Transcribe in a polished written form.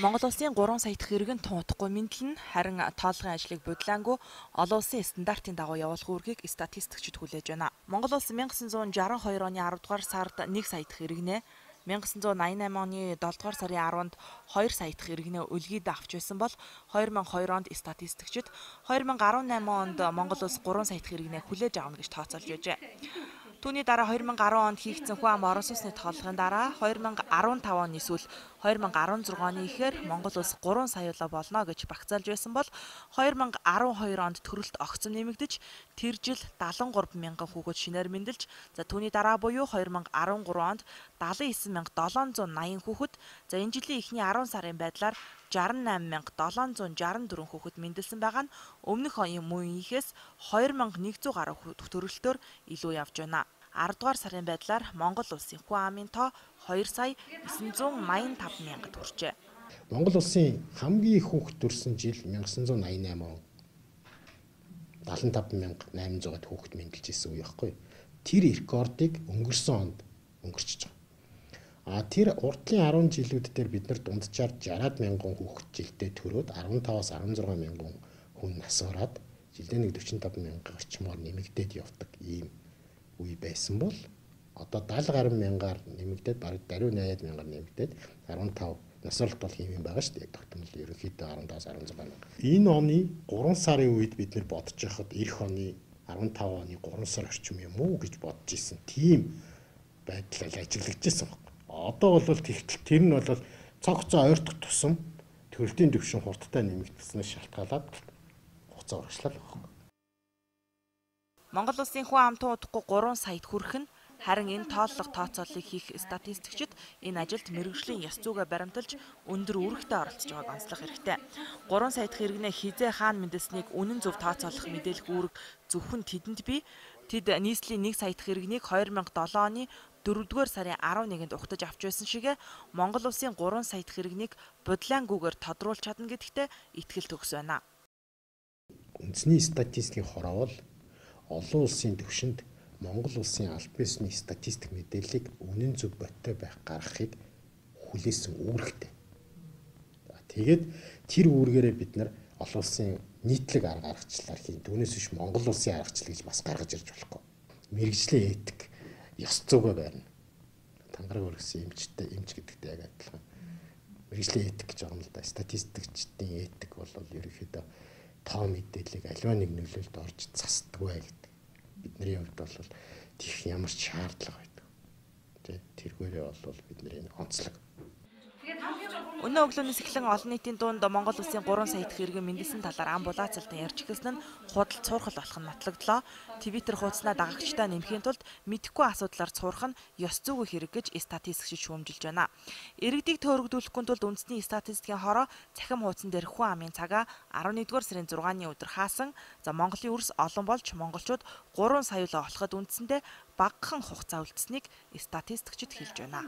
Монгол улсын 3 сая дахь иргэн тунутахгүй мэдлэн харин тоолгын ажлыг бодлоонгүй олон улсын стандартын дагуу явуулах үүргийг статистикчид хүлээж байна. Монгол улс 1962 оны 10 дугаар сард 1 сая дахь иргэнэ 1988 оны 7 дугаар сарын 10-нд 2 сая дахь иргэнэ үлгийд авч байсан бол 2002 онд статистикчид 2018 онд Монгол улс 3 сая дахь иргэнэ хүлээж авна гэж тооцоолж байжээ. Түүний дараа 2010 онд хийгдсэн хүн ам орон сууцны тоолгын дараа 2015 он эсвэл 2016 оны ихээр Монгол улс 3 саяулаа болно гэж багцаалж байсан бол 2012 онд төрөлт огцом нэмэгдэж тэр жил 73 мянган хүүхэд шинээр мэндэлж түүний дараа буюу 2013 онд 79780 хүүхэд энэ жилийн эхний 10 сарын байдлаар 68764 хүүхэд мэндэлсэн байгаа нь өмнөх оюун үеийнхээс 2100 гаруй төрөлтөөр илүү явж байна. 10 дугаар сарын байдлаар Монгол улсын хүн амын тоо 2 сая 985 мянгад хүрчээ. Монгол улсын хамгийн их хүүхэд төрсэн жил 1988 он 75800-аад хүүхэд мэндэлж ирсэн үе байхгүй. Тэр рекордыг өнгөрсөн онд өнгөрчихөж байгаа. Тэр урдлын 10 жилүүд дээр бид нар дунджаар 60 мянган хүүхэд жилдээ төрөөд 15-аас 16 мянган хүн нас ороод жилдээ нэг 45 мянган орчмоор нэмэгдээд явдаг ийм үе байсан бол одоо 70 гаруй мянгаар нэмэгдээд бараг даруй 80 мянгаар нэмэгдээд 15 нас орлт бол хийм байгаа шүү дээ. Яг тогтмол ерөнхийдөө 15-аас 16 мянга. Энэ оны 3 сарын үед бид нар бодож байхад эх оны 15 оны 3 сар орчим юм уу гэж бодож исэн. Тийм байдлаар ажиглагдж байсан байна. Одоо бол тэгтэл тэр нь бол цогцоо ойртох тусам төрөлтийн түвшин хурдтай нэмэгдсэнээс шалтгаалаад хугацаа урагшлал байна. Монгол улсын хүн амтан удахгүй 3 саяд хүрэх нь харин энэ тооллого тооцооллыг хийх статистикчид энэ ажилд мэргэжлийн ёс зүйгээ баримталж өндөр үүрэгтэй оролцож байгааг онцлох хэрэгтэй. 3 сая дахь иргэнэ хизээ хаана мэндэлснийг үнэн зөв тооцоолох мэдээлэх үүрэг зөвхөн тэдэнд бий. Тэд нийслэлийн 1 сая дахь иргэнийг 2007 оны 4-р сарын 11-нд ухтаж авч байсан шигэ Монгол улсын 3 сая дахь иргэнийг бодлонгүйгээр тодруулж чадна гэдэгтээ итгэл төгс байна. Үндэсний статистикийн хороо бол олон улсын түвшинд Монгол улсын аль биесний статистик мэдээллийг үнэн зөв бодтой байх гаргахыг хүлээсэн үүрэгтэй. Тэгээд тэр үүргээрээ бид нар олон улсын нийтлэг арга аргачлалаар хийн. Түүнээс биш Монгол улсын аргачлал гэж бас гаргаж ирж болохгүй. Мэргэжлийн этик ёс зүйгээ барина. Тангараг өргөсөн эмч гэдэгтэй яг адилхан. Мэргэжлийн этик гэж байгаа юм л да. Статистикчдын этик бол ерөнхийдөө тоо мэдээллийг аливаа нэг нөлөөлөлд орж засдаггүй гэдэг. Бидний хувьд бол тийх ямар ч шаардлага байдаг. Тэргээрээ бол бидний онцлог. Өнөө өглөөнөөс эхлэн олон нийтийн дунд Монгол улсын 3 сая дахь иргэн мэндэлсэн талаар амбулаацалдан ярьж эхэлсэн нь худал цуурхал болох нь нотлогдлоо. Твиттер хуудаснаа дагагчдаа нэмэхийн тулд мэдэхгүй асуудлаар цуурх нь ёс зүйн хэрэг гэж статистикчид шүүмжилж байна. Иргэдийг төөрөгдүүлэхгүй тулд үндэсний статистикийн хороо цахим хуудсан дээр хүн амын цагаа 11-р сарын 6-ны өдөр хаасан. Монголын өрс олон болж монголчууд 3 саяулаа болоход үндсэндээ багахан хугацаа үлдсэнийг статистикчид хэлж байна.